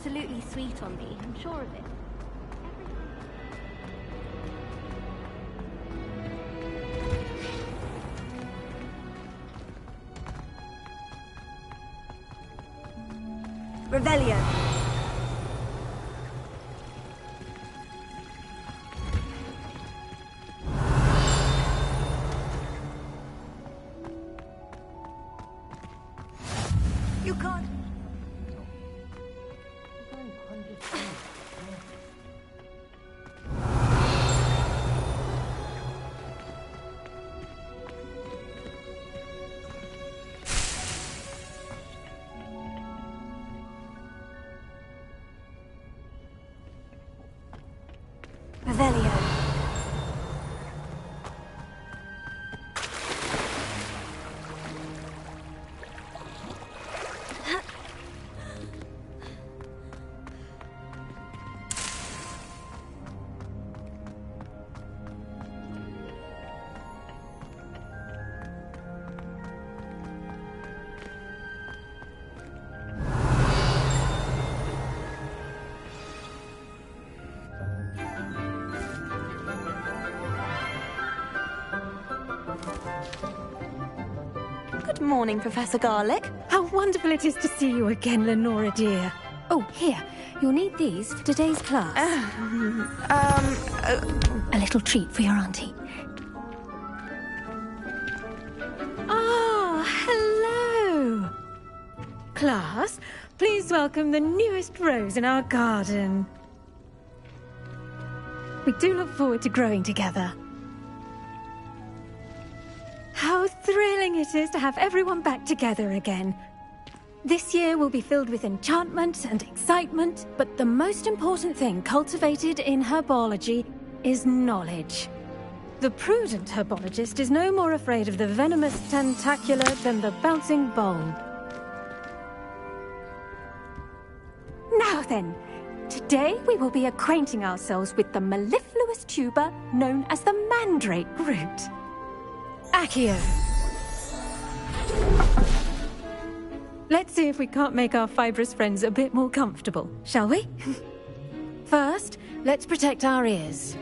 absolutely sweet on me, I'm sure of it. Revelio. You can't. Revelio. Good morning, Professor Garlick. How wonderful it is to see you again, Lenora dear. Oh, here. You'll need these for today's class. A little treat for your auntie. Ah, hello. Class, please welcome the newest rose in our garden. We do look forward to growing together. How thrilling it is to have everyone back together again. This year will be filled with enchantment and excitement, but the most important thing cultivated in herbology is knowledge. The prudent herbologist is no more afraid of the venomous tentacula than the bouncing bulb. Now then, today we will be acquainting ourselves with the mellifluous tuber known as the mandrake root. Accio. Let's see if we can't make our fibrous friends a bit more comfortable, shall we? First, let's protect our ears.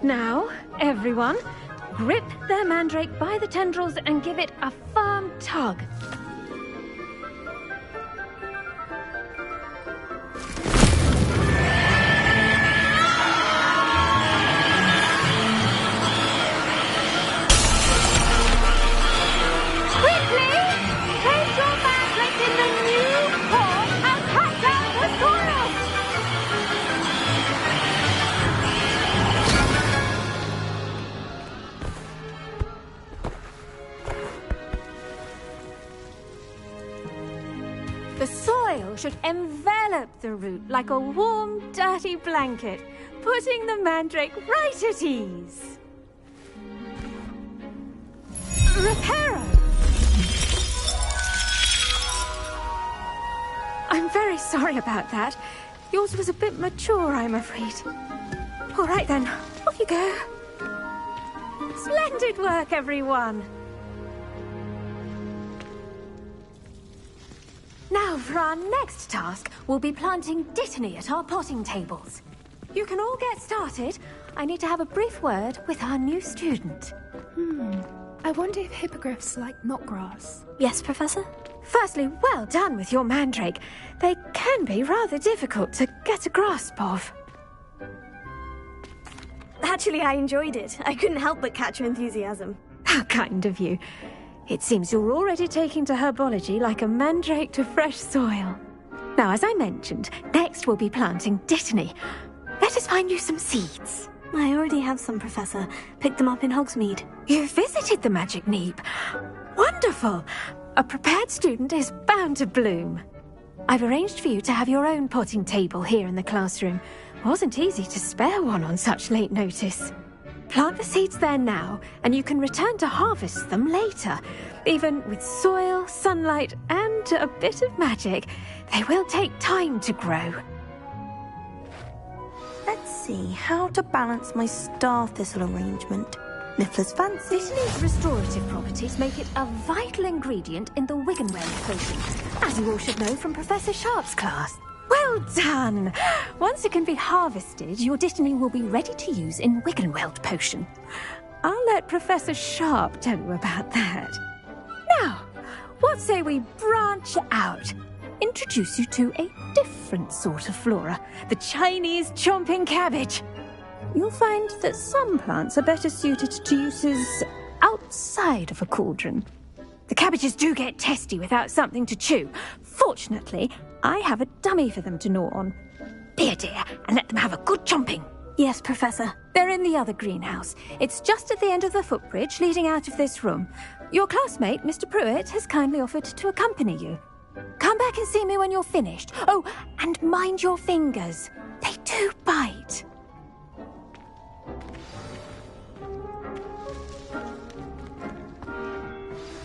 Now, everyone, grip their mandrake by the tendrils and give it a firm tug. The soil should envelop the root like a warm, dirty blanket, putting the mandrake right at ease. Reparo! I'm very sorry about that. Yours was a bit mature, I'm afraid. All right then, off you go. Splendid work, everyone. Now, for our next task, we'll be planting dittany at our potting tables. You can all get started. I need to have a brief word with our new student. I wonder if hippogriffs like knotgrass. Yes, Professor? Firstly, well done with your mandrake. They can be rather difficult to get a grasp of. Actually, I enjoyed it. I couldn't help but catch your enthusiasm. How kind of you. It seems you're already taking to herbology like a mandrake to fresh soil. Now, as I mentioned, next we'll be planting dittany. Let us find you some seeds. I already have some, Professor. Picked them up in Hogsmeade. You visited the Magic Neep. Wonderful! A prepared student is bound to bloom. I've arranged for you to have your own potting table here in the classroom. Wasn't easy to spare one on such late notice. Plant the seeds there now, and you can return to harvest them later. Even with soil, sunlight, and a bit of magic, they will take time to grow. Let's see how to balance my star thistle arrangement. Niffler's fancy. Italy's restorative properties make it a vital ingredient in the Wiggenweld potion, as you all should know from Professor Sharp's class. Well done! Once it can be harvested, your Dittany will be ready to use in Wiggenweld potion. I'll let Professor Sharp tell you about that. Now, what say we branch out? Introduce you to a different sort of flora, the Chinese chomping cabbage. You'll find that some plants are better suited to uses outside of a cauldron. The cabbages do get testy without something to chew. Fortunately, I have a dummy for them to gnaw on. Be a dear and let them have a good chomping. Yes, Professor. They're in the other greenhouse. It's just at the end of the footbridge leading out of this room. Your classmate, Mr. Pruitt, has kindly offered to accompany you. Come back and see me when you're finished. Oh, and mind your fingers. They do bite.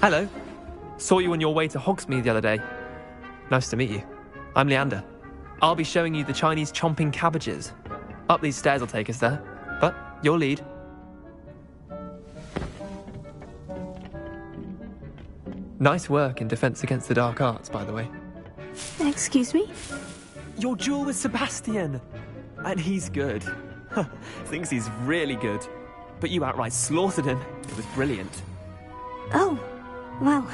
Hello. Saw you on your way to Hogsmeade the other day. Nice to meet you. I'm Leander. I'll be showing you the Chinese chomping cabbages. Up these stairs will take us there, but your lead. Nice work in Defense Against the Dark Arts, by the way. Excuse me? Your duel with Sebastian! And he's good. Thinks he's really good. But you outright slaughtered him. It was brilliant. Oh, well,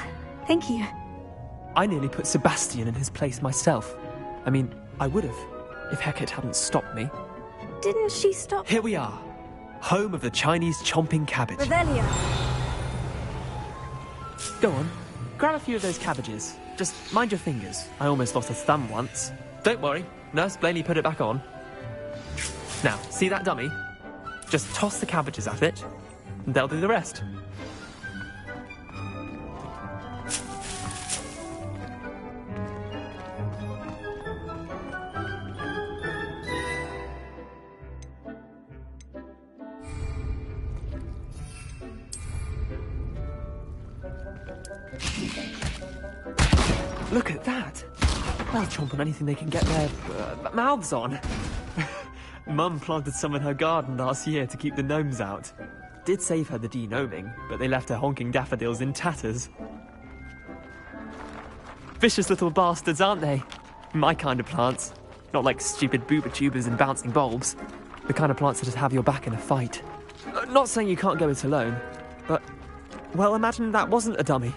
thank you. I nearly put Sebastian in his place myself. I mean, I would have, if Hecate hadn't stopped me. Didn't she stop? Here we are. Home of the Chinese chomping cabbage. Revelia! Go on. Grab a few of those cabbages. Just mind your fingers. I almost lost a thumb once. Don't worry. Nurse Blaney put it back on. Now, see that dummy? Just toss the cabbages at it, and they'll do the rest. Look at that! They'll chomp on anything they can get their mouths on. Mum planted some in her garden last year to keep the gnomes out. Did save her the de-gnoming, but they left her honking daffodils in tatters. Vicious little bastards, aren't they? My kind of plants. Not like stupid booba tubers and bouncing bulbs. The kind of plants that just have your back in a fight. Not saying you can't go it alone, but... well, imagine that wasn't a dummy.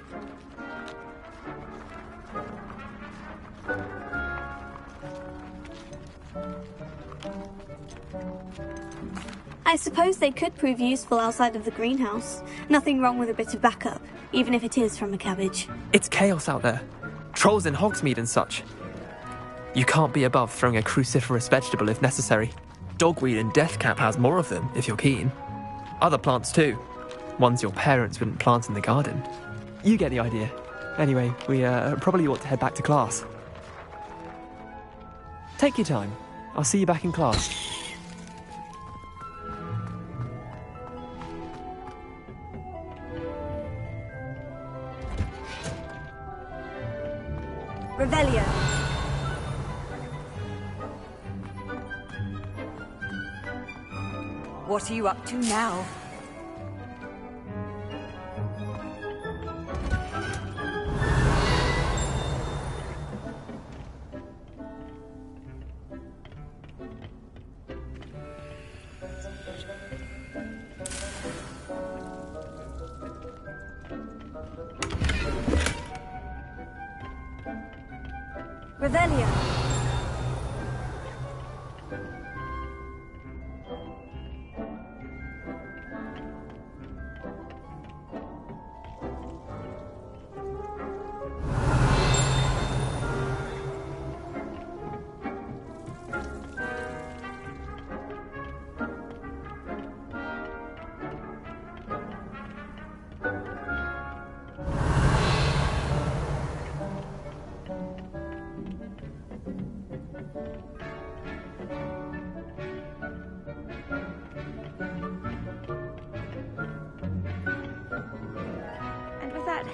I suppose they could prove useful outside of the greenhouse. Nothing wrong with a bit of backup, even if it is from a cabbage. It's chaos out there. Trolls in Hogsmeade and such. You can't be above throwing a cruciferous vegetable if necessary. Dogweed and deathcap has more of them, if you're keen. Other plants too. Ones your parents wouldn't plant in the garden. You get the idea. Anyway, we probably ought to head back to class. Take your time. I'll see you back in class. Revelia! What are you up to now? Revelia!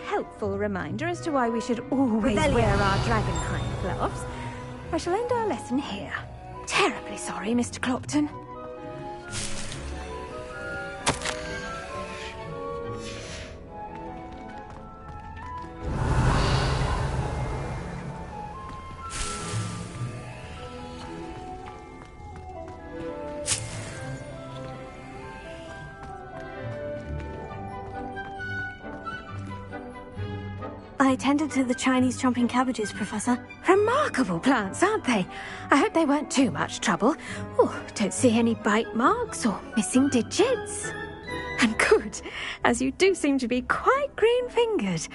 Helpful reminder as to why we should always wear our dragonhide gloves. I shall end our lesson here. Terribly sorry, Mr. Clopton. I tended to the Chinese chomping cabbages, Professor. Remarkable plants, aren't they? I hope they weren't too much trouble. Oh, don't see any bite marks or missing digits. And good, as you do seem to be quite green-fingered.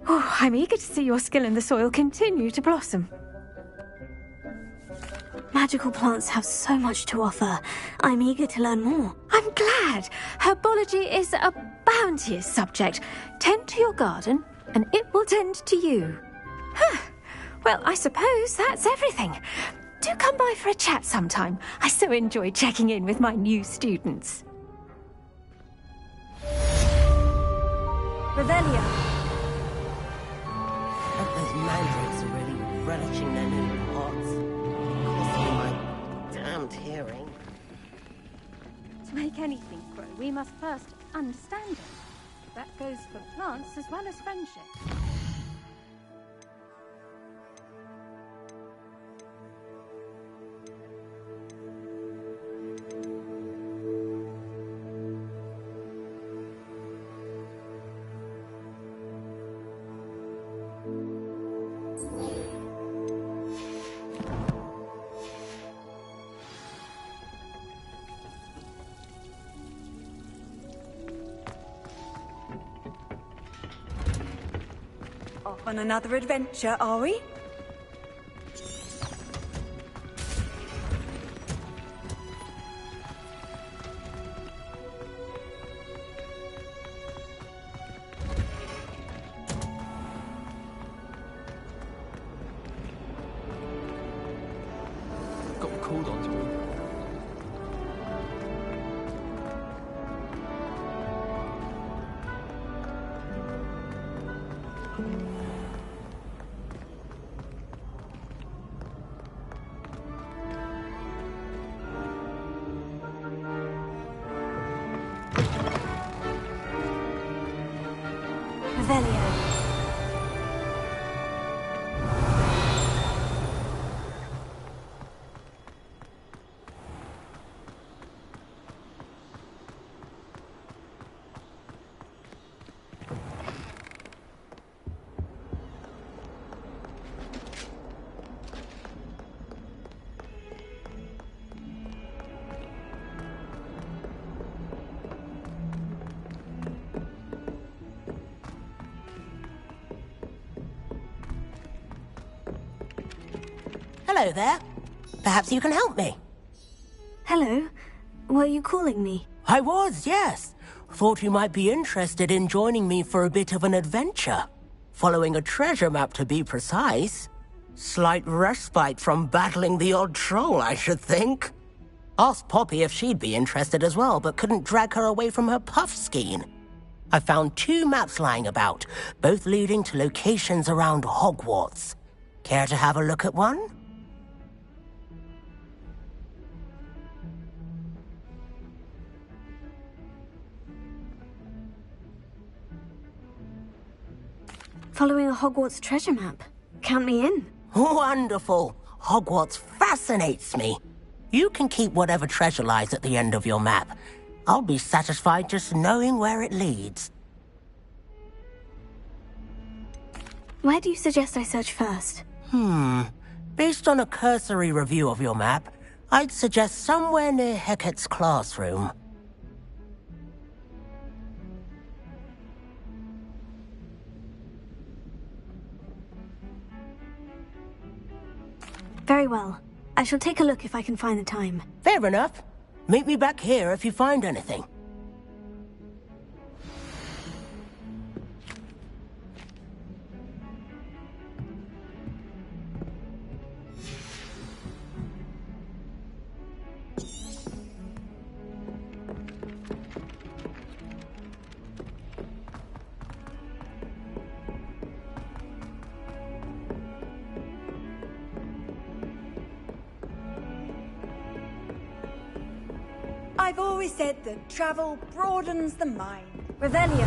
Oh, I'm eager to see your skill in the soil continue to blossom. Magical plants have so much to offer. I'm eager to learn more. I'm glad. Herbology is a bounteous subject. Tend to your garden, and it will tend to you. Huh. Well, I suppose that's everything. Do come by for a chat sometime. I so enjoy checking in with my new students. Revelio. Those mandrakes are really relishing their new pots. Costing my damned hearing. To make anything grow, we must first understand it. That goes for plants as well as friendship. Off on another adventure, are we? Got me called onto him. Revelio. Hello there. Perhaps you can help me. Hello. Were you calling me? I was, yes. Thought you might be interested in joining me for a bit of an adventure. Following a treasure map, to be precise. Slight respite from battling the odd troll, I should think. Asked Poppy if she'd be interested as well, but couldn't drag her away from her puff skein. I found 2 maps lying about, both leading to locations around Hogwarts. Care to have a look at one? Following a Hogwarts treasure map. Count me in. Wonderful. Hogwarts fascinates me. You can keep whatever treasure lies at the end of your map. I'll be satisfied just knowing where it leads. Where do you suggest I search first? Based on a cursory review of your map, I'd suggest somewhere near Hecat's classroom. Very well. I shall take a look if I can find the time. Fair enough. Meet me back here if you find anything. I've always said that travel broadens the mind. Revelio.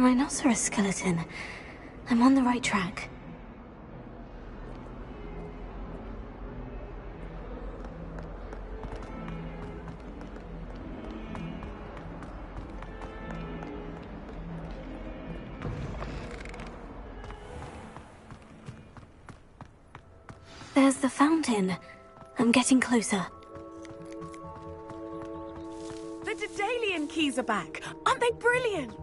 rhinoceros skeleton. I'm on the right track. There's the fountain. I'm getting closer. The Daedalian keys are back. Aren't they brilliant?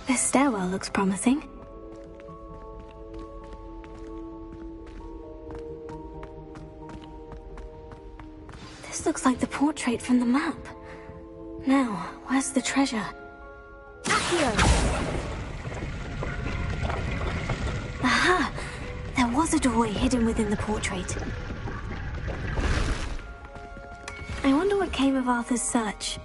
This stairwell looks promising. This looks like the portrait from the map. Now, where's the treasure? Aha! There was a doorway hidden within the portrait. I wonder what came of Arthur's search.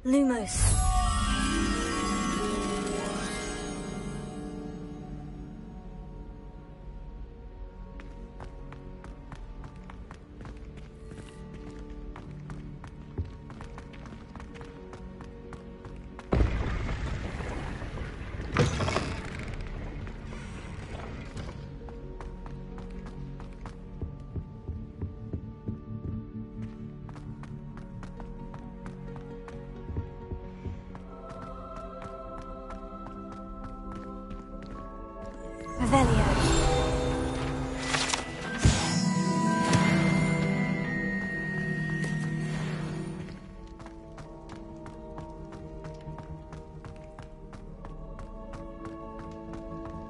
Lumos.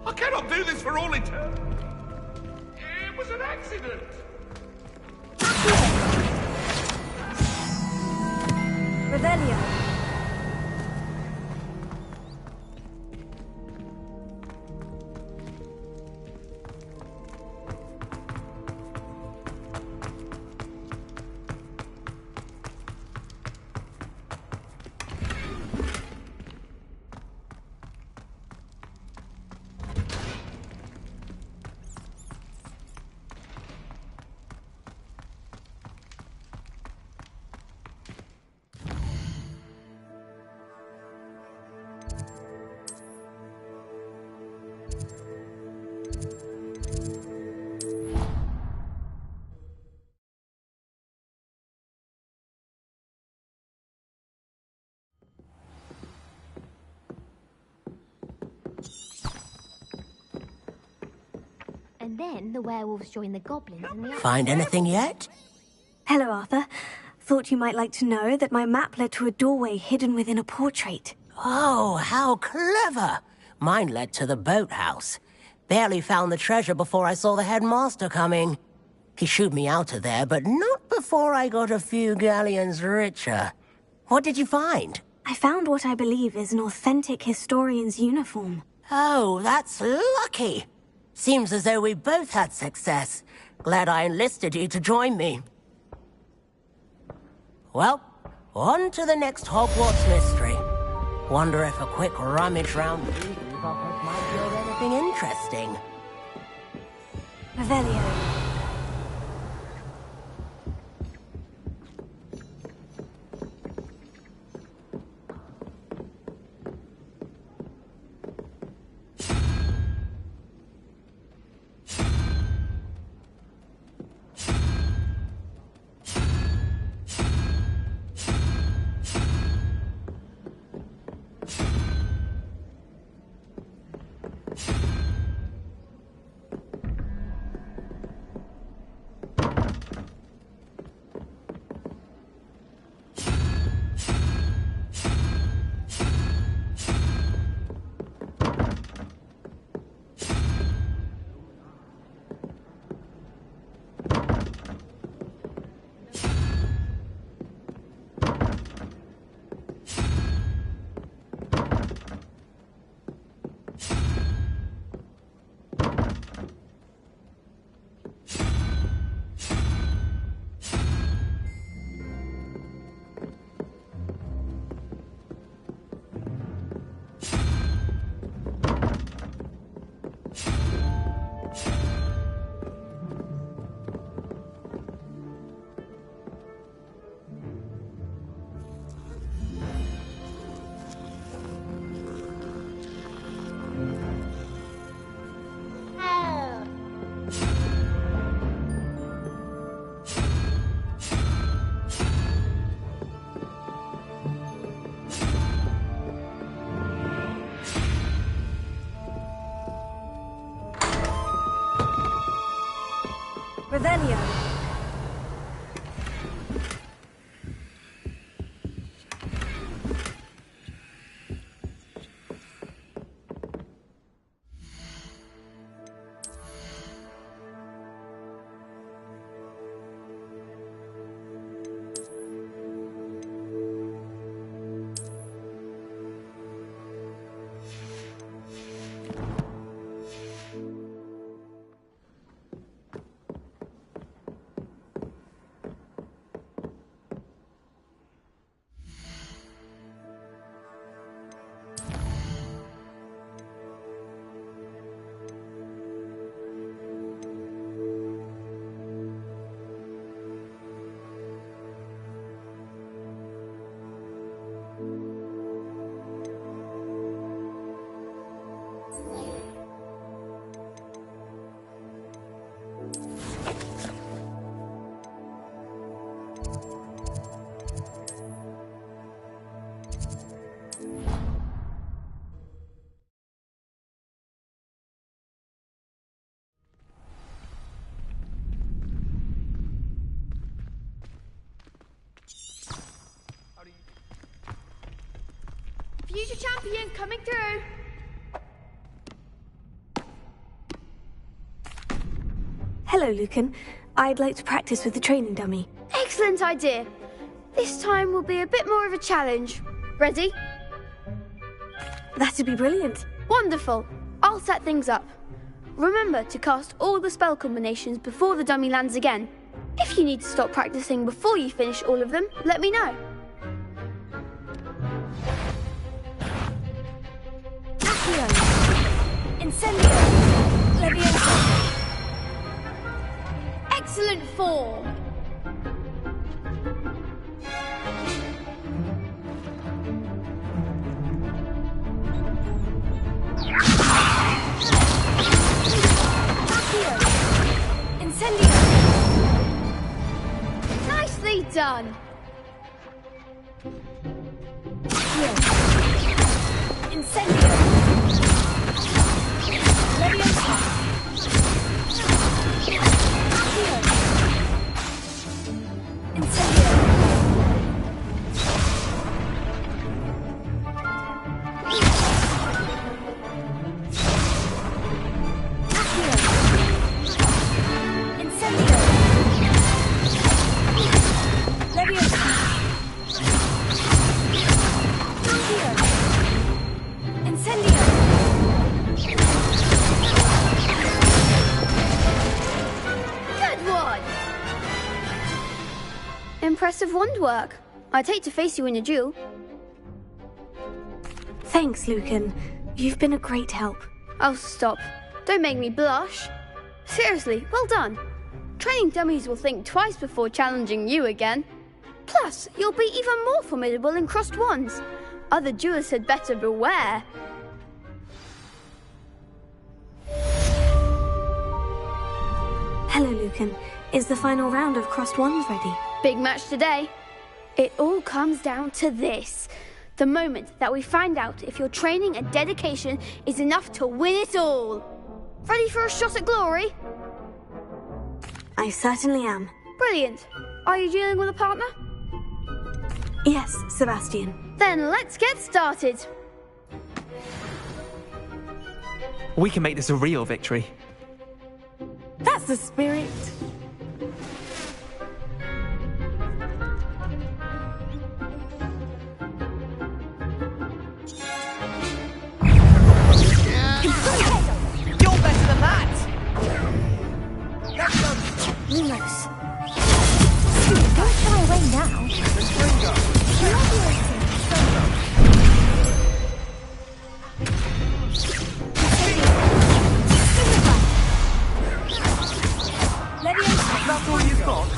I cannot do this for all eternity. It was an accident. Revelio. And then the werewolves join the goblins and the... Find anything yet? Hello, Arthur. Thought you might like to know that my map led to a doorway hidden within a portrait. Oh, how clever! Mine led to the boathouse. Barely found the treasure before I saw the headmaster coming. He shooed me out of there, but not before I got a few galleons richer. What did you find? I found what I believe is an authentic historian's uniform. Oh, that's lucky. Seems as though we both had success. Glad I enlisted you to join me. Well, on to the next Hogwarts mystery. Wonder if a quick rummage round the Eagle's office might yield anything interesting. Revelio. Revelio. Future champion coming through. Hello, Lucan. I'd like to practice with the training dummy. Excellent idea. This time will be a bit more of a challenge. Ready? That'd be brilliant. Wonderful. I'll set things up. Remember to cast all the spell combinations before the dummy lands again. If you need to stop practicing before you finish all of them, let me know. Incendio! Leviosa! Excellent form! Incendio! Nicely done! Incendio! Leviosa! Incendio! Impressive wand work. I'd hate to face you in a duel. Thanks, Lucan. You've been a great help. Oh, stop. Don't make me blush. Seriously, well done. Training dummies will think twice before challenging you again. Plus, you'll be even more formidable in crossed wands. Other duelists had better beware. Hello, Lucan. Is the final round of crossed wands ready? Big match today. It all comes down to this. The moment that we find out if your training and dedication is enough to win it all. Ready for a shot at glory? I certainly am. Brilliant. Are you dealing with a partner? Yes, Sebastian. Then let's get started. We can make this a real victory. That's the spirit. You're better than that! Lumos. Don't shy away now. That's all you've got?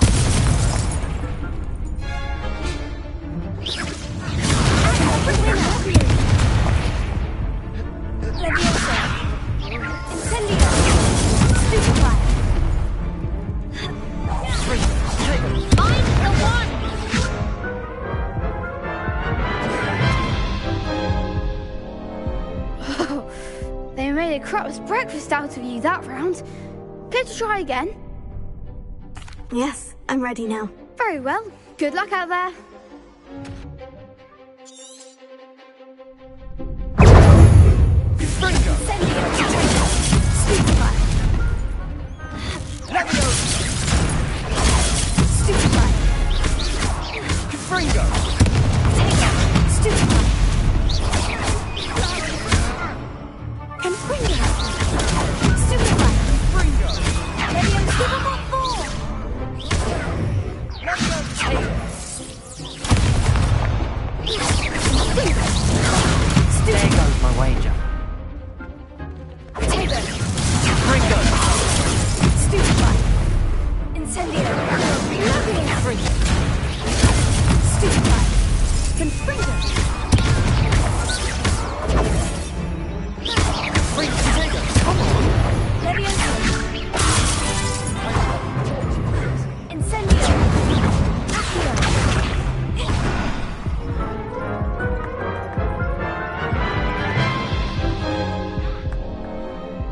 They made a crap's breakfast out of you that round. Care to try again? Yes, I'm ready now. Very well. Good luck out there.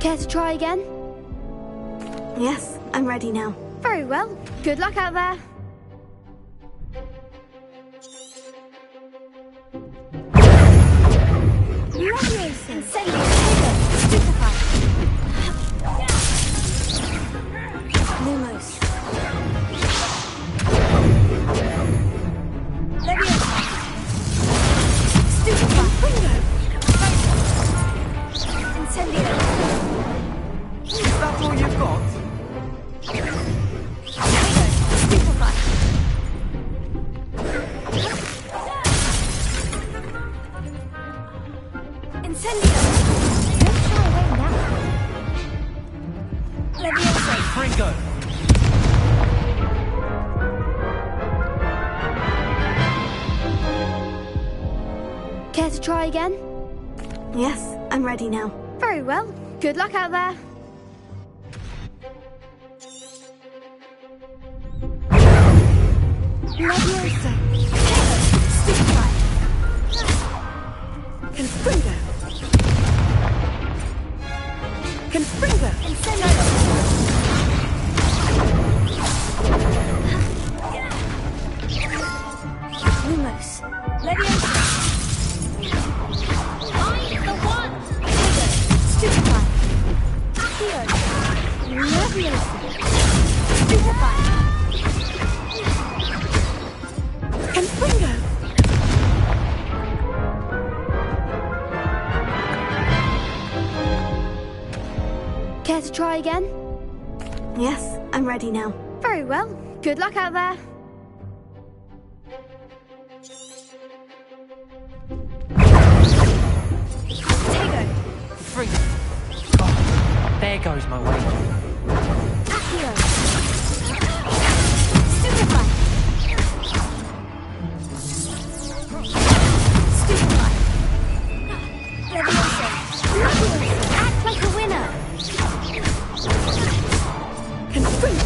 Care to try again? Yes, I'm ready now. Very well. Good luck out there. Care to try again? Yes, I'm ready now. Very well. Good luck out there. Leviosa. Stupefy. Confringo. Confringo. Lumos. Leviosa. I'm the one! Stupefy. Accio. Leviosa. Stupefy. Confringo. Care to try again? Yes, I'm ready now. Very well. Good luck out there. There goes my wager. Accio. Stupefy. Stupefy. Leviosa. Leviosa. Act like a winner! Confringo.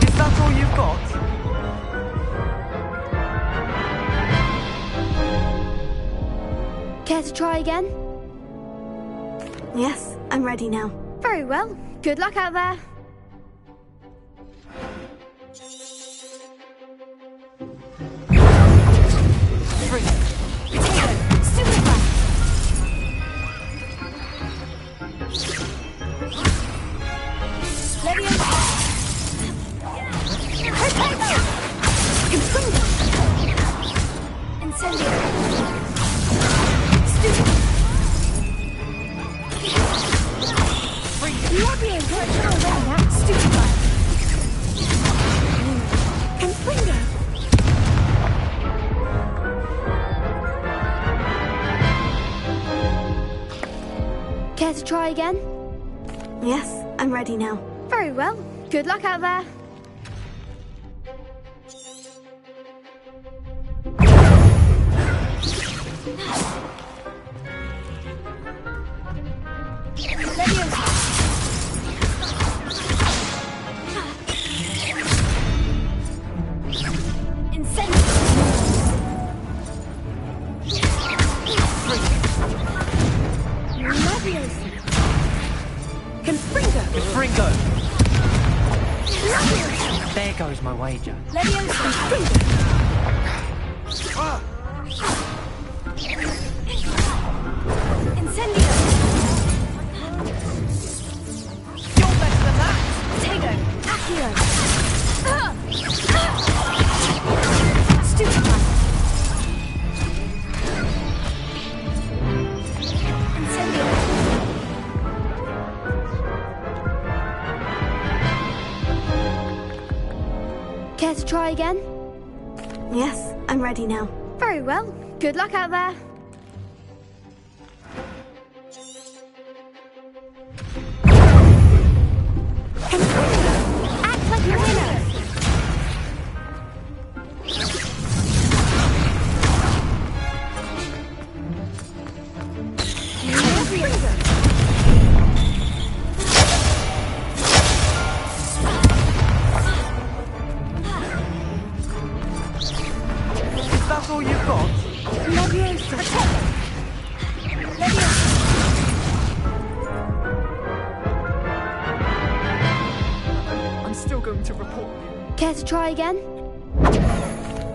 Is that all you've got? Care to try again? Yes, I'm ready now. Very well. Good luck out there. Care to try again? Yes, I'm ready now. Very well. Good luck out there. Here's my wager. Incendio! You're better than that. Tego! Accio! Stupefy! Incendio! Care to try again? Yes, I'm ready now. Very well. Good luck out there. Act like a winner! Is that all you've got? I'm still going to report you. Care to try again?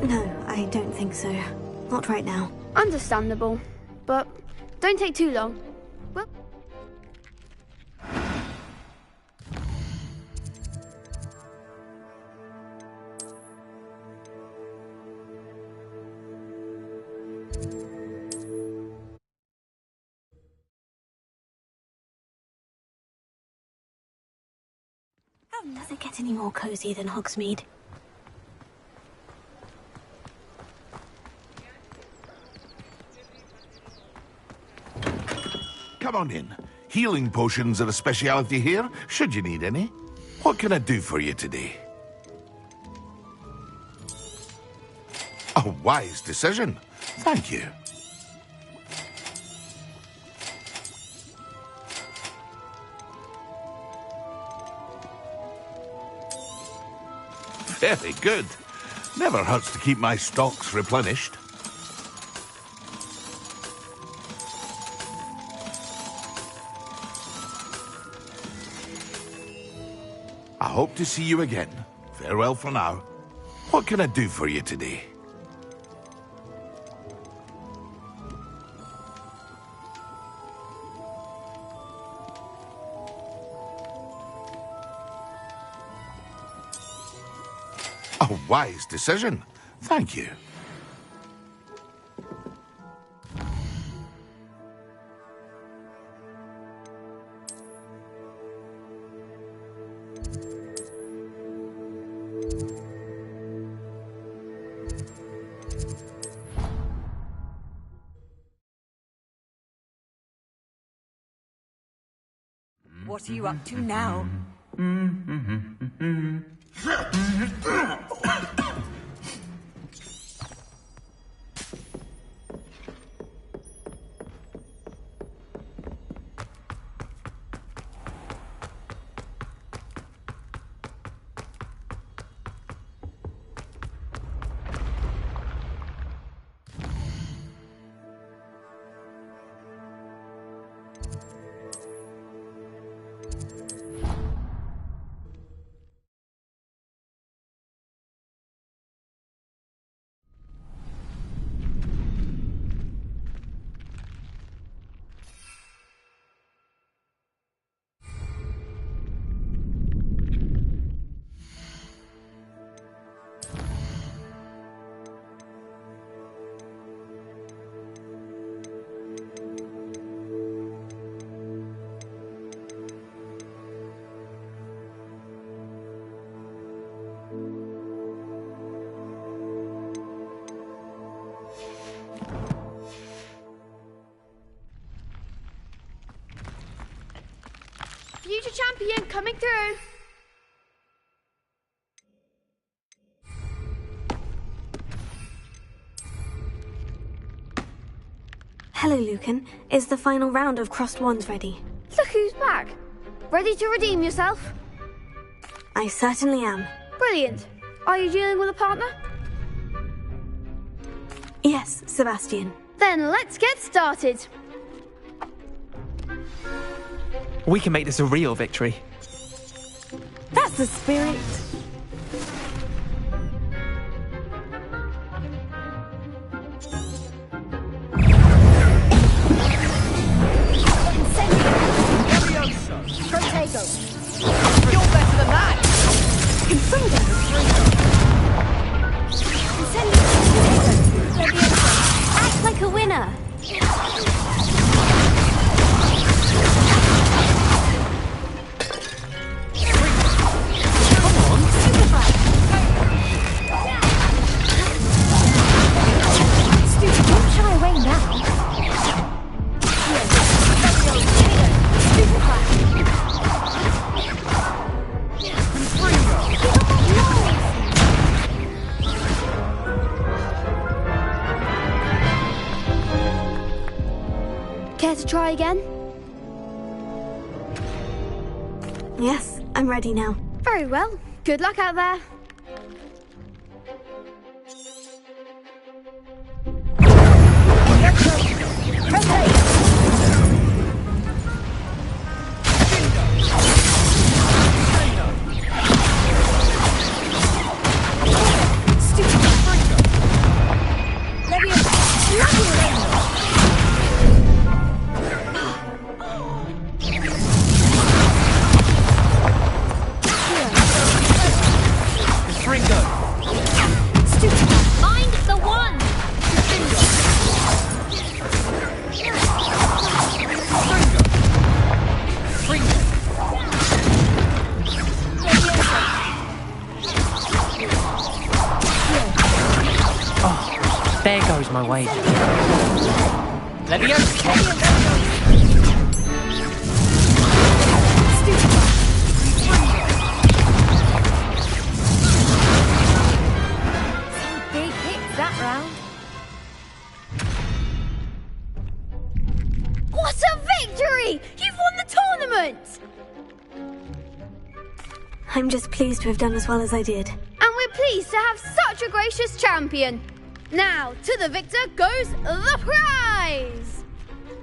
No, I don't think so. Not right now. Understandable. But don't take too long. Well, Does it get any more cozy than Hogsmeade? Come on in. Healing potions are a speciality here, should you need any. What can I do for you today? A wise decision. Thank you. Very good. Never hurts to keep my stocks replenished. I hope to see you again. Farewell for now. What can I do for you today? A wise decision. Thank you. What are you up to now? future champion coming through. Hello, Lucan. Is the final round of Crossed Wands ready? Look who's back. Ready to redeem yourself? I certainly am. Brilliant. Are you dealing with a partner? Yes, Sebastian. Then let's get started. We can make this a real victory. That's the spirit. Care to try again? Yes, I'm ready now. Very well. Good luck out there. There goes my wager. Leviosa! Big hits that round. What a victory! You've won the tournament! I'm just pleased to have done as well as I did. And we're pleased to have such a gracious champion. Now, to the victor goes the prize!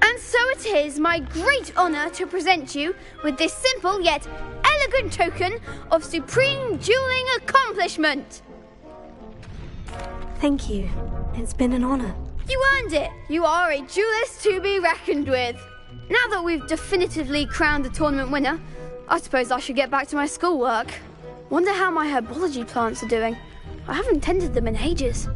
And so it is my great honour to present you with this simple yet elegant token of supreme dueling accomplishment. Thank you. It's been an honour. You earned it. You are a duelist to be reckoned with. Now that we've definitively crowned the tournament winner, I suppose I should get back to my schoolwork. Wonder how my herbology plants are doing. I haven't tended them in ages.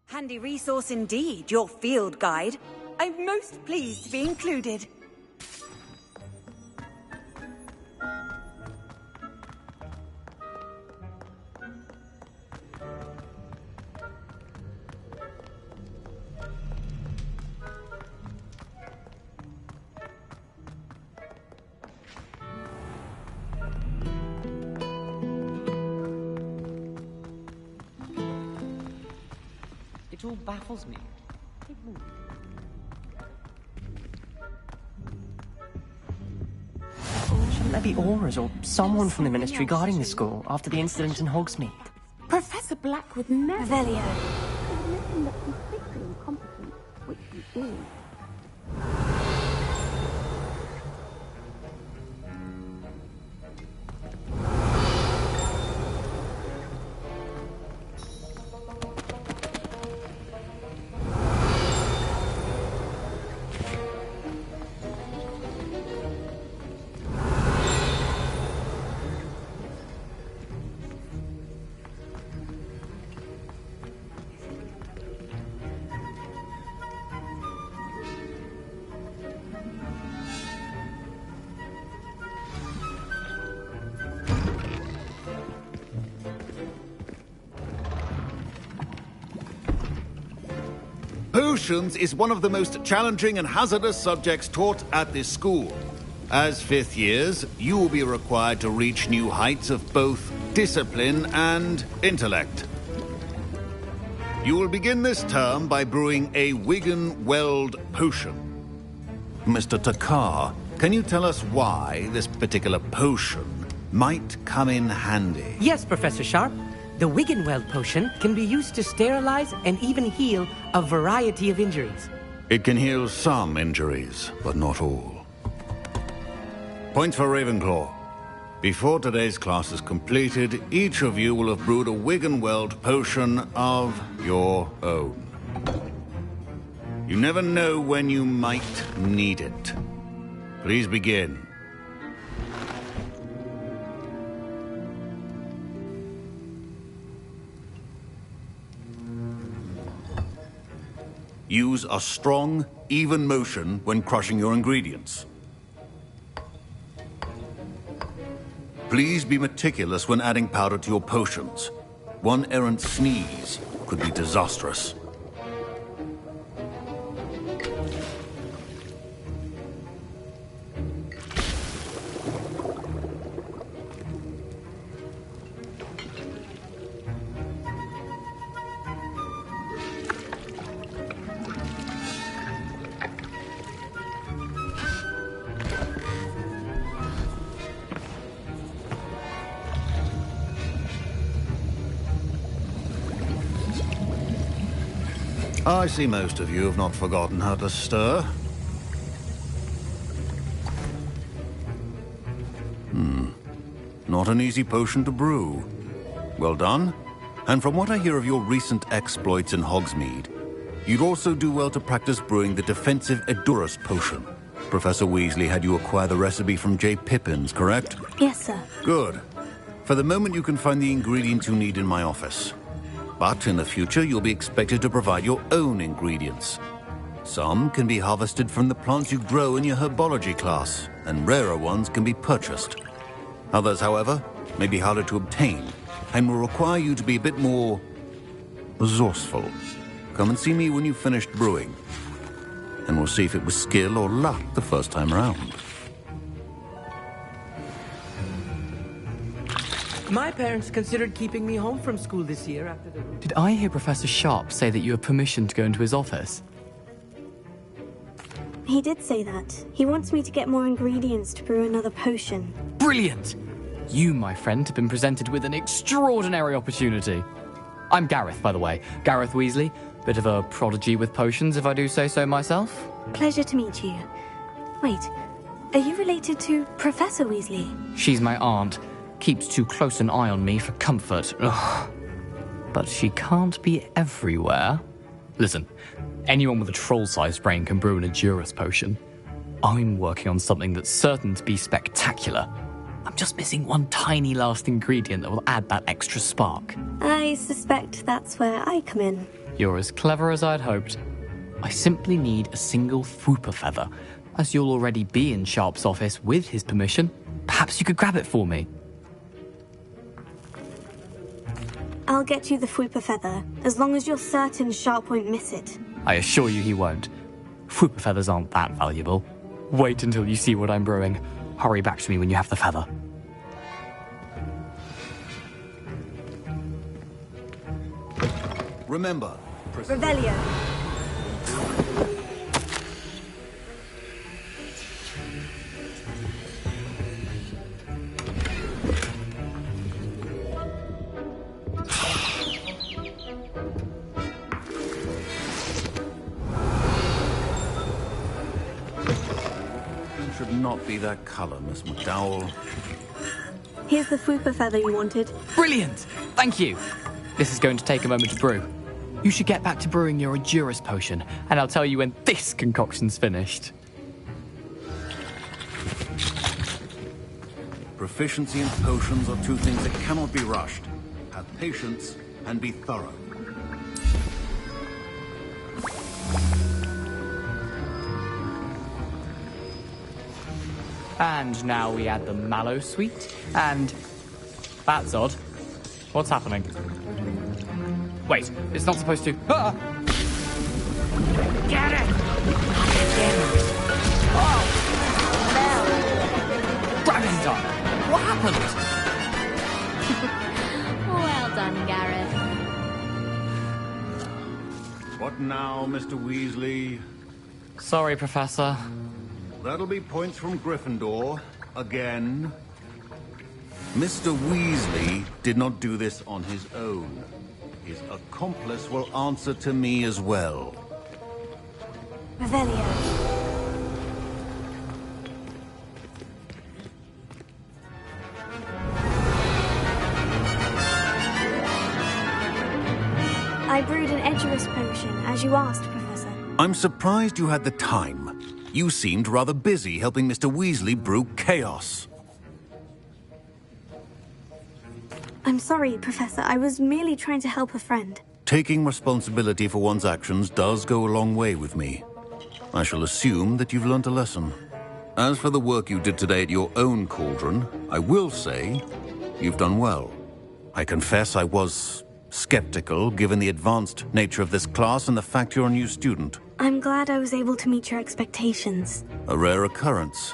Handy resource indeed, your field guide. I'm most pleased to be included. It all baffles me. Shouldn't there be auras or someone from the Ministry guarding the school after the incident in Hogsmeade? Professor Black would never. Revelio. Admitting that he's physically incompetent, which he is. Potions is one of the most challenging and hazardous subjects taught at this school. As fifth years, you will be required to reach new heights of both discipline and intellect. You will begin this term by brewing a Wigan-Weld potion. Mr. Takar, can you tell us why this particular potion might come in handy? Yes, Professor Sharp. The Wigan-Weld potion can be used to sterilize and even heal a variety of injuries. It can heal some injuries, but not all. Points for Ravenclaw. Before today's class is completed, each of you will have brewed a Wigan-Weld potion of your own. You never know when you might need it. Please begin. Use a strong, even motion when crushing your ingredients. Please be meticulous when adding powder to your potions. One errant sneeze could be disastrous. I see most of you have not forgotten how to stir. Not an easy potion to brew. Well done. And from what I hear of your recent exploits in Hogsmeade, you'd also do well to practice brewing the defensive Edurus potion. Professor Weasley had you acquire the recipe from J. Pippins, correct? Yes, sir. Good. For the moment, you can find the ingredients you need in my office. But in the future, you'll be expected to provide your own ingredients. Some can be harvested from the plants you grow in your herbology class, and rarer ones can be purchased. Others, however, may be harder to obtain, and will require you to be a bit more resourceful. Come and see me when you've finished brewing, and we'll see if it was skill or luck the first time around. My parents considered keeping me home from school this year after the... Did I hear Professor Sharp say that you have permission to go into his office? He did say that. He wants me to get more ingredients to brew another potion. Brilliant! You, my friend, have been presented with an extraordinary opportunity. I'm Gareth, by the way. Gareth Weasley. Bit of a prodigy with potions, if I do say so myself. Pleasure to meet you. Wait, are you related to Professor Weasley? She's my aunt. Keeps too close an eye on me for comfort. Ugh. But she can't be everywhere. Listen, anyone with a troll-sized brain can brew an Edurus potion. I'm working on something that's certain to be spectacular. I'm just missing one tiny last ingredient that will add that extra spark. I suspect that's where I come in. You're as clever as I'd hoped. I simply need a single Fwooper feather. As you'll already be in Sharp's office with his permission, perhaps you could grab it for me. I'll get you the Fwooper feather, as long as you're certain Sharp won't miss it. I assure you he won't. Fwooper feathers aren't that valuable. Wait until you see what I'm brewing. Hurry back to me when you have the feather. Remember, Revelio. should not be that color, Miss McDowell. Here's the Fwooper feather you wanted. Brilliant! Thank you. This is going to take a moment to brew. You should get back to brewing your Edurus potion, and I'll tell you when this concoction's finished. Proficiency in potions are two things that cannot be rushed. Have patience and be thorough. And now we add the mallow sweet, and... That's odd. What's happening? Wait, it's not supposed to... Ah! Get it! Oh! done? What happened? Well done, Gareth. What now, Mr. Weasley? Sorry, Professor. That'll be points from Gryffindor. Again. Mr. Weasley did not do this on his own. His accomplice will answer to me as well. Revelio. I brewed an Edgerus potion, as you asked, Professor. I'm surprised you had the time. You seemed rather busy helping Mr. Weasley brew chaos. I'm sorry, Professor. I was merely trying to help a friend. Taking responsibility for one's actions does go a long way with me. I shall assume that you've learnt a lesson. As for the work you did today at your own cauldron, I will say you've done well. I confess I was skeptical, given the advanced nature of this class and the fact you're a new student. I'm glad I was able to meet your expectations. A rare occurrence.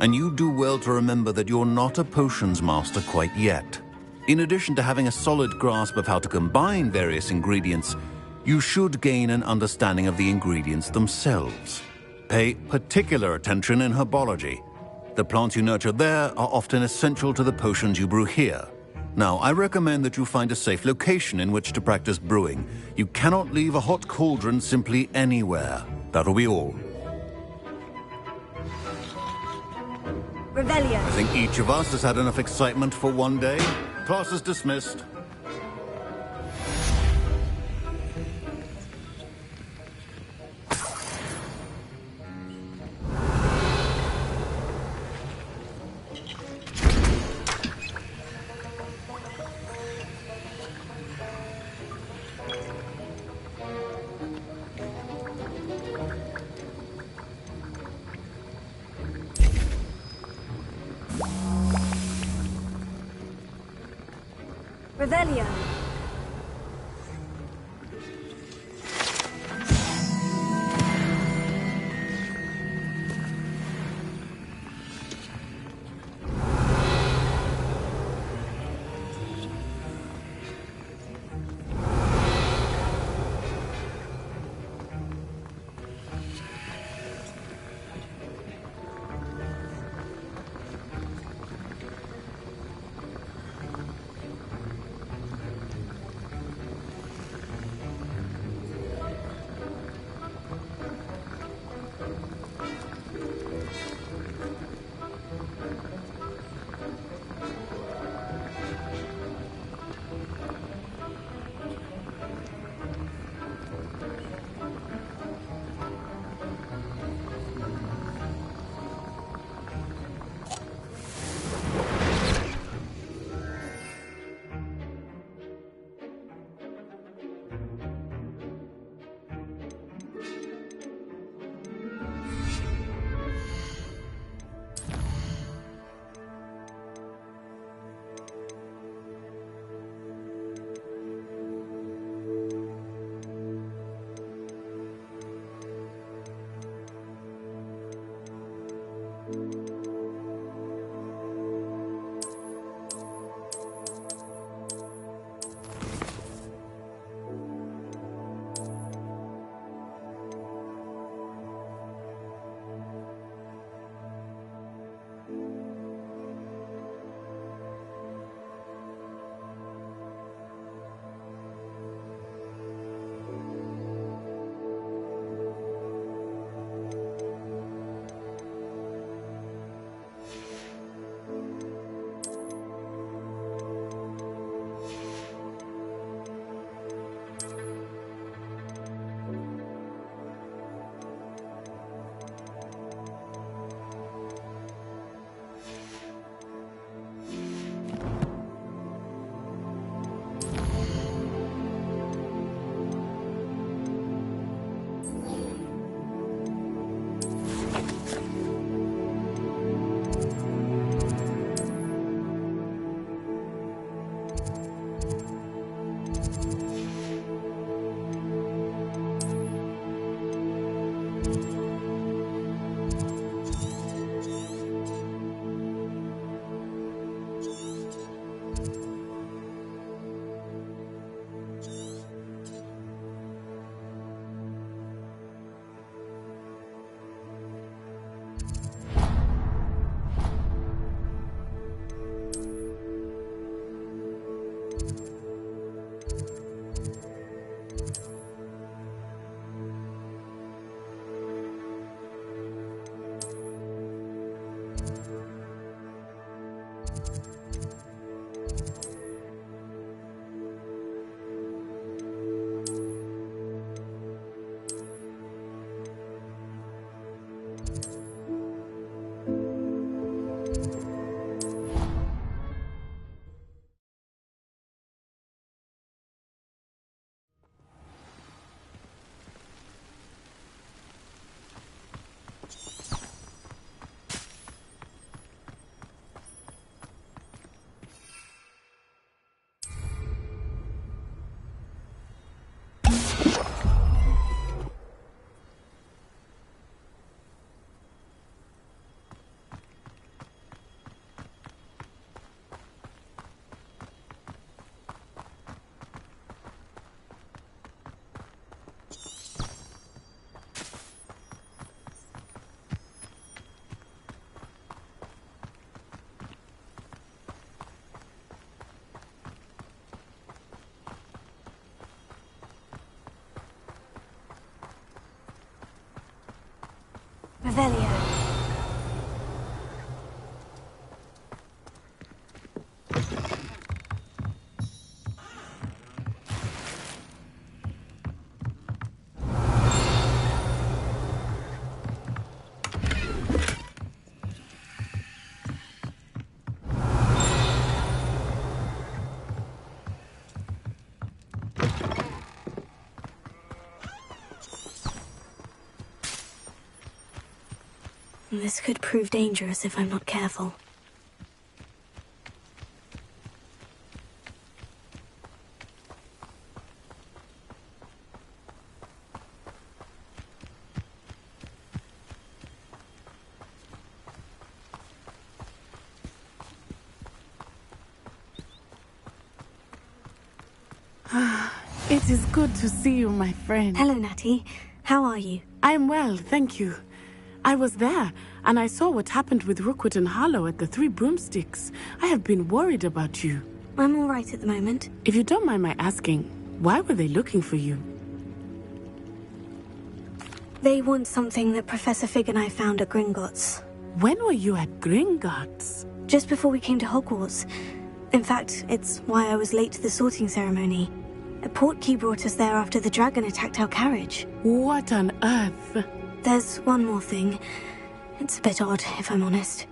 And you do well to remember that you're not a potions master quite yet. In addition to having a solid grasp of how to combine various ingredients, you should gain an understanding of the ingredients themselves. Pay particular attention in herbology. The plants you nurture there are often essential to the potions you brew here. Now, I recommend that you find a safe location in which to practice brewing. You cannot leave a hot cauldron simply anywhere. That'll be all. Revelio. I think each of us has had enough excitement for one day. Class is dismissed. Revelio. This could prove dangerous if I'm not careful. It is good to see you, my friend. Hello, Natty. How are you? I'm well, thank you. I was there, and I saw what happened with Rookwood and Harlow at the Three Broomsticks. I have been worried about you. I'm all right at the moment. If you don't mind my asking, why were they looking for you? They want something that Professor Fig and I found at Gringotts. When were you at Gringotts? Just before we came to Hogwarts. In fact, it's why I was late to the sorting ceremony. A portkey brought us there after the dragon attacked our carriage. What on earth? There's one more thing. It's a bit odd, if I'm honest.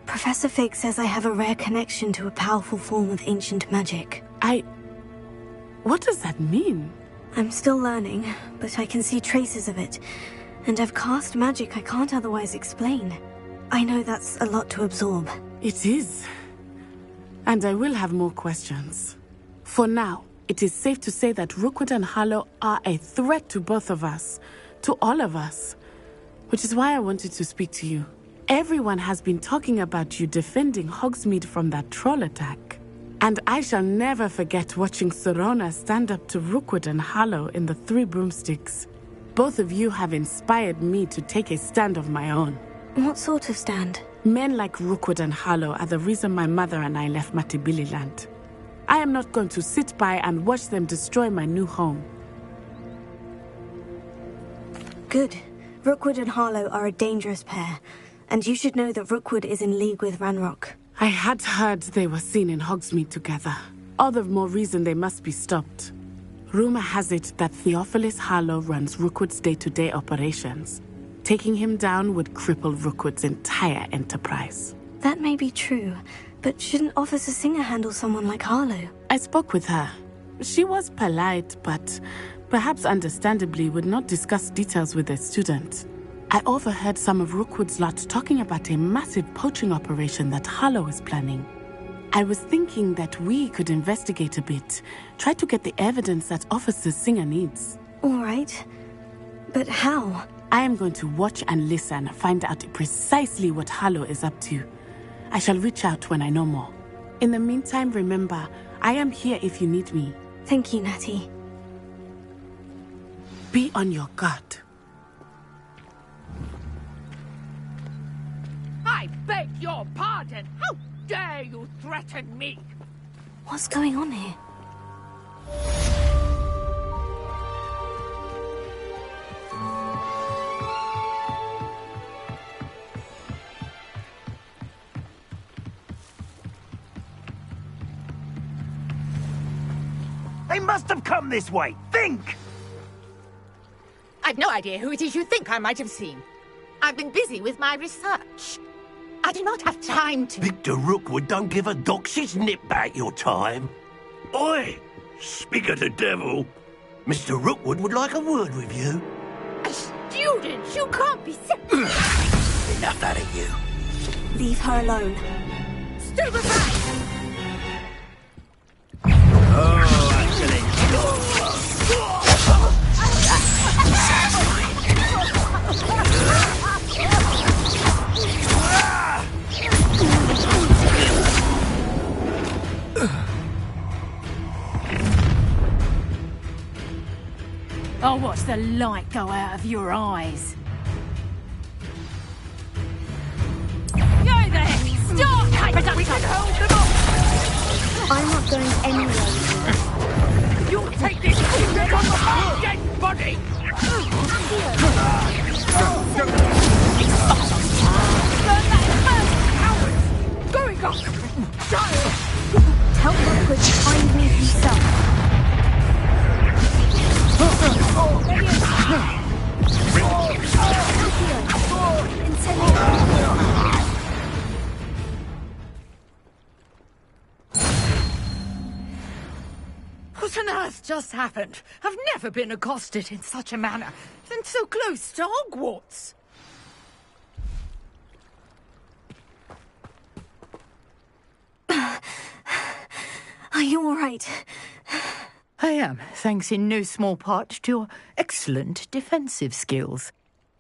Professor Fig says I have a rare connection to a powerful form of ancient magic. What does that mean? I'm still learning, but I can see traces of it. And I've cast magic I can't otherwise explain. I know that's a lot to absorb. It is. And I will have more questions. For now, it is safe to say that Rookwood and Harlow are a threat to both of us. To all of us. Which is why I wanted to speak to you. Everyone has been talking about you defending Hogsmeade from that troll attack. And I shall never forget watching Sorona stand up to Rookwood and Harlow in the Three Broomsticks. Both of you have inspired me to take a stand of my own. What sort of stand? Men like Rookwood and Harlow are the reason my mother and I left Matibililand. I am not going to sit by and watch them destroy my new home. Good. Rookwood and Harlow are a dangerous pair, and you should know that Rookwood is in league with Ranrock. I had heard they were seen in Hogsmeade together. All the more reason they must be stopped. Rumor has it that Theophilus Harlow runs Rookwood's day-to-day operations. Taking him down would cripple Rookwood's entire enterprise. That may be true, but shouldn't Officer Singer handle someone like Harlow? I spoke with her. She was polite, but perhaps understandably would not discuss details with a student. I overheard some of Rookwood's lot talking about a massive poaching operation that Harlow is planning. I was thinking that we could investigate a bit, try to get the evidence that Officer Singer needs. All right. But how? I am going to watch and listen, find out precisely what Harlow is up to. I shall reach out when I know more. In the meantime, remember, I am here if you need me. Thank you, Natty. Be on your guard. I beg your pardon! How dare you threaten me? What's going on here? They must have come this way. Think! I've no idea who it is you think I might have seen. I've been busy with my research. I do not have time to... Victor Rookwood don't give a doxy's nip back your time. Oi! Speak of the devil. Mr. Rookwood would like a word with you. A student? You can't be Enough out of you. Leave her alone. Stupefy! Oh, excellent. I'll watch the light go out of your eyes. Go there! Stop! We can hold them off! I'm not going anywhere. You'll take this secret on my dead body! Going up! Tell Rookwood to find me himself. What on earth just happened? I've never been accosted in such a manner, and so close to Hogwarts. Are you all right? I am, thanks in no small part to your excellent defensive skills.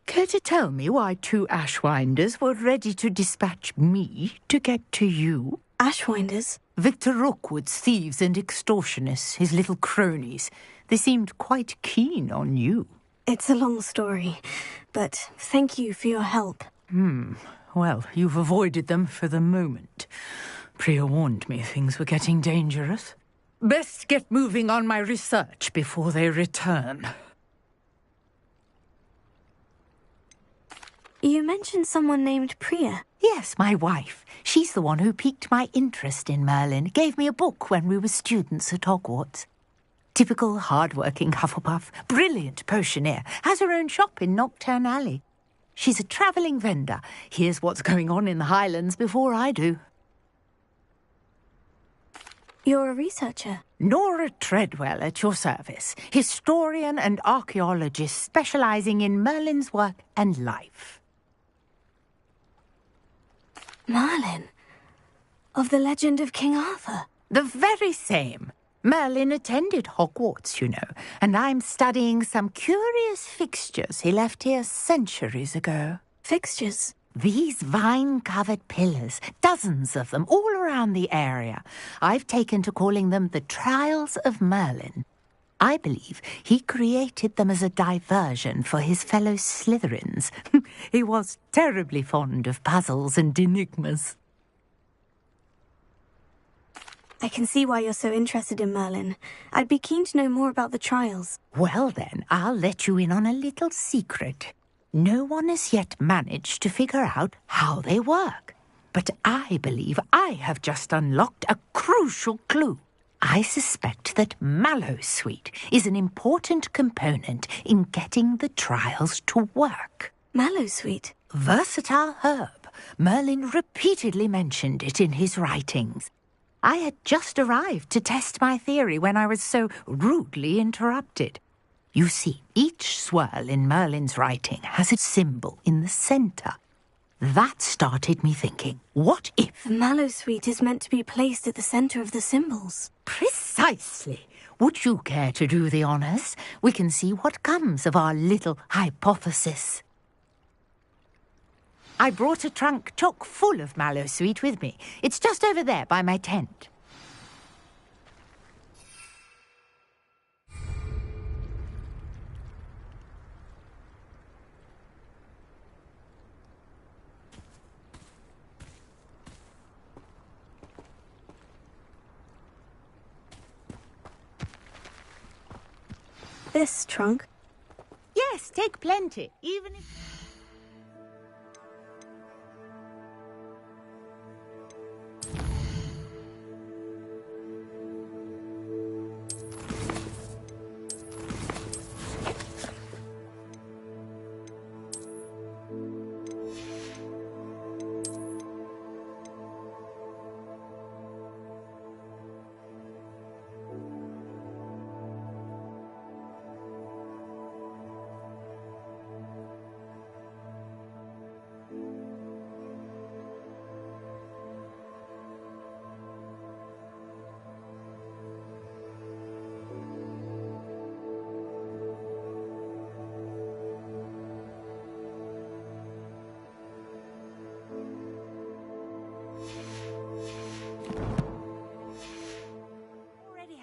Care to tell me why 2 Ashwinders were ready to dispatch me to get to you? Ashwinders? Victor Rookwood's thieves and extortionists, his little cronies. They seemed quite keen on you. It's a long story, but thank you for your help. Well, you've avoided them for the moment. Priya warned me things were getting dangerous. Best get moving on my research before they return. You mentioned someone named Priya. Yes, my wife. She's the one who piqued my interest in Merlin. Gave me a book when we were students at Hogwarts. Typical hard-working Hufflepuff. Brilliant potioneer. Has her own shop in Nocturne Alley. She's a travelling vendor. Hears what's going on in the Highlands before I do. You're a researcher? Nora Treadwell at your service. Historian and archaeologist specialising in Merlin's work and life. Merlin? Of the legend of King Arthur? The very same. Merlin attended Hogwarts, you know, and I'm studying some curious fixtures he left here centuries ago. Fixtures? These vine-covered pillars, dozens of them, all around the area. I've taken to calling them the Trials of Merlin. I believe he created them as a diversion for his fellow Slytherins. He was terribly fond of puzzles and enigmas. I can see why you're so interested in Merlin. I'd be keen to know more about the trials. Well then, I'll let you in on a little secret. No one has yet managed to figure out how they work. But I believe I have just unlocked a crucial clue. I suspect that Mallowsweet is an important component in getting the trials to work. Mallowsweet? Versatile herb. Merlin repeatedly mentioned it in his writings. I had just arrived to test my theory when I was so rudely interrupted. You see, each swirl in Merlin's writing has a symbol in the centre. That started me thinking, what if... The Mallowsweet is meant to be placed at the centre of the symbols. Precisely. Would you care to do the honours? We can see what comes of our little hypothesis. I brought a trunk chock full of Mallowsweet with me. It's just over there by my tent. This trunk? Yes, take plenty, even if...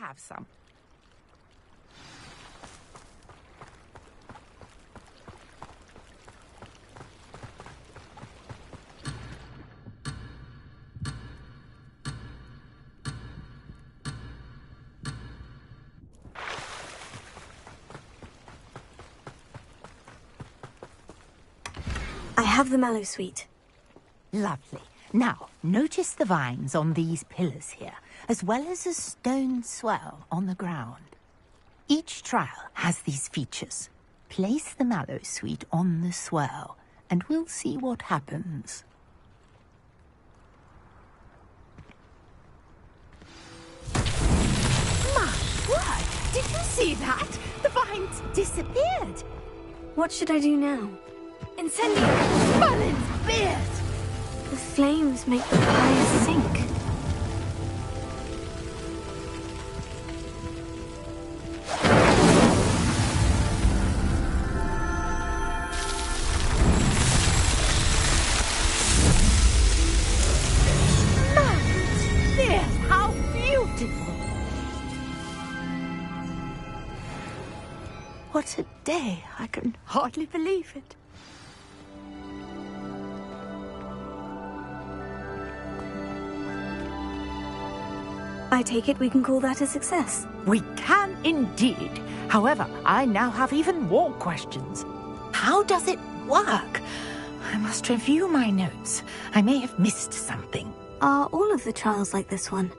have some. I have the Mallowsweet. Lovely. Now, notice the vines on these pillars here, as well as a stone swell on the ground. Each trial has these features. Place the Mallowsweet on the swell, and we'll see what happens. My word! Did you see that? The vines disappeared! What should I do now? Incendio! Merlin's beard! The flames make the fire sink. What a day. I can hardly believe it. I take it we can call that a success. We can indeed. However, I now have even more questions. How does it work? I must review my notes. I may have missed something. Are all of the trials like this one?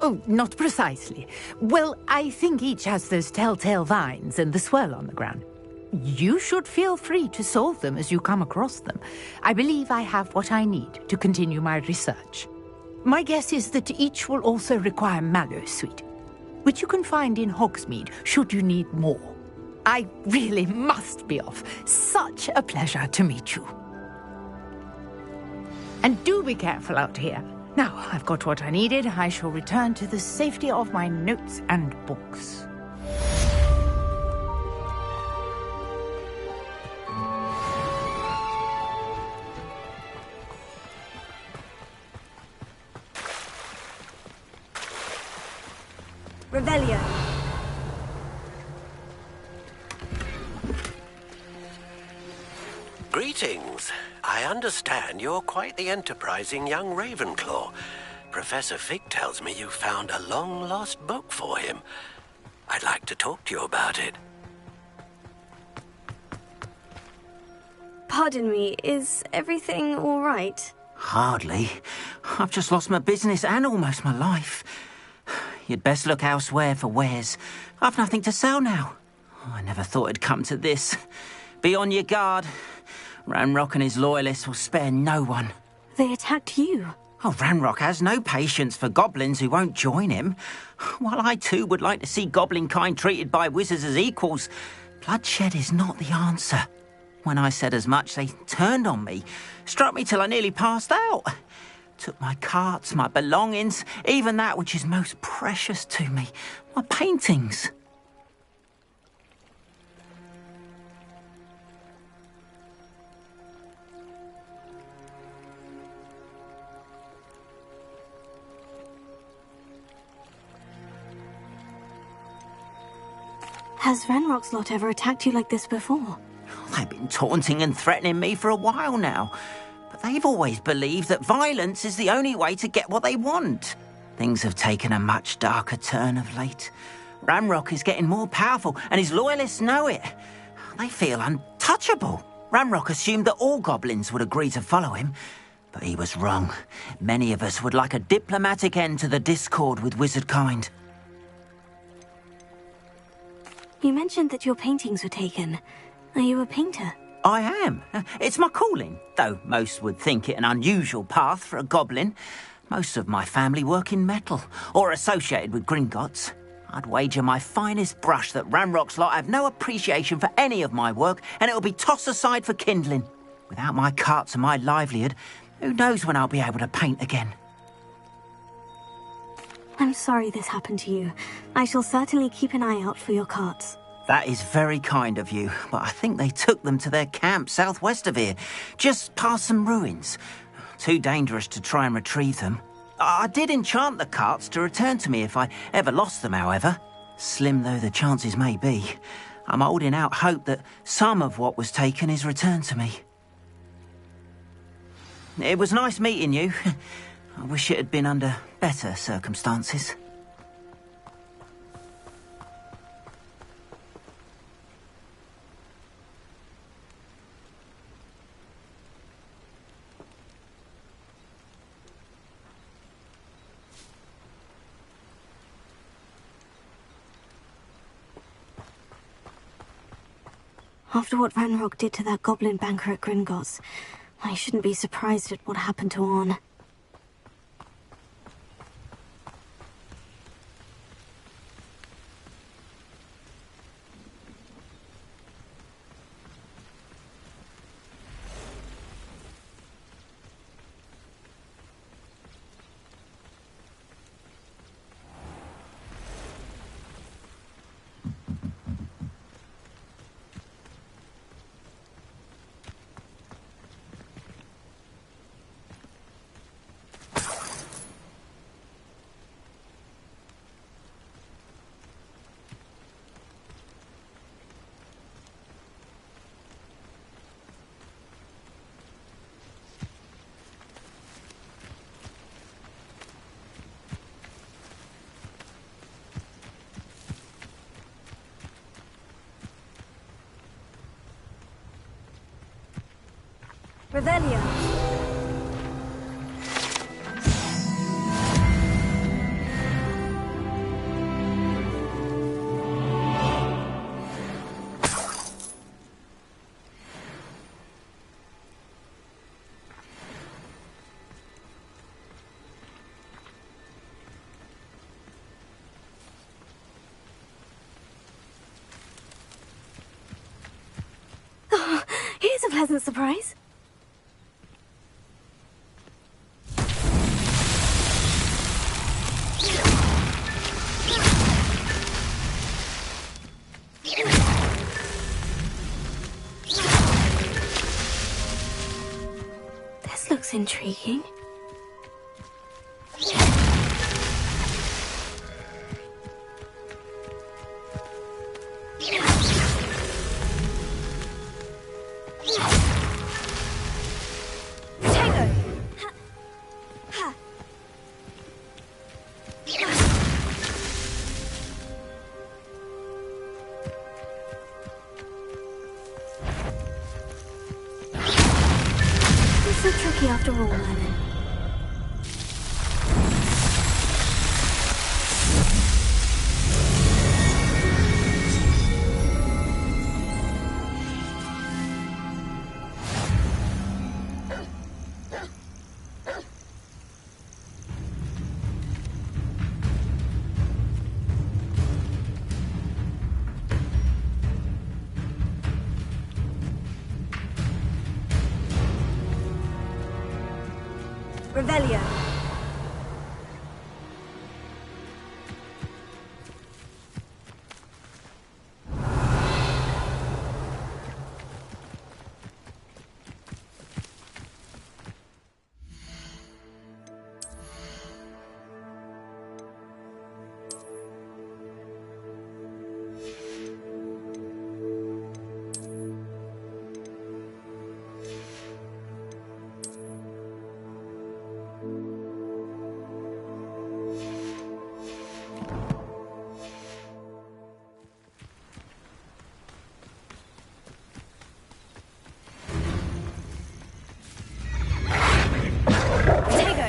Oh, not precisely. Well, I think each has those telltale vines and the swirl on the ground. You should feel free to solve them as you come across them. I believe I have what I need to continue my research. My guess is that each will also require mallow sweet, which you can find in Hogsmeade should you need more. I really must be off. Such a pleasure to meet you. And do be careful out here. Now, I've got what I needed. I shall return to the safety of my notes and books. Revelio. Greetings. I understand you're quite the enterprising young Ravenclaw. Professor Fig tells me you found a long-lost book for him. I'd like to talk to you about it. Pardon me, is everything all right? Hardly. I've just lost my business and almost my life. You'd best look elsewhere for wares. I've nothing to sell now. I never thought it'd come to this. Be on your guard. Ranrock and his loyalists will spare no one. They attacked you. Oh, Ranrock has no patience for goblins who won't join him. While I too would like to see goblin kind treated by wizards as equals, bloodshed is not the answer. When I said as much, they turned on me, struck me till I nearly passed out. Took my carts, my belongings, even that which is most precious to me, my paintings. Has Ranrock's lot ever attacked you like this before? They've been taunting and threatening me for a while now. But they've always believed that violence is the only way to get what they want. Things have taken a much darker turn of late. Ranrock is getting more powerful, and his loyalists know it. They feel untouchable. Ranrock assumed that all goblins would agree to follow him, but he was wrong. Many of us would like a diplomatic end to the discord with wizard kind. You mentioned that your paintings were taken. Are you a painter? I am. It's my calling, though most would think it an unusual path for a goblin. Most of my family work in metal, or associated with Gringotts. I'd wager my finest brush that Ranrock's lot have no appreciation for any of my work, and it'll be tossed aside for kindling. Without my carts and my livelihood, who knows when I'll be able to paint again. I'm sorry this happened to you. I shall certainly keep an eye out for your carts. That is very kind of you, but I think they took them to their camp southwest of here, just past some ruins. Too dangerous to try and retrieve them. I did enchant the carts to return to me if I ever lost them, however. Slim though the chances may be, I'm holding out hope that some of what was taken is returned to me. It was nice meeting you. I wish it had been under better circumstances. After what Ranrock did to that goblin banker at Gringotts, I shouldn't be surprised at what happened to Orn. Revelio. Here's a pleasant surprise. This looks intriguing. So tricky after all, Merlin. Revelio. Tego.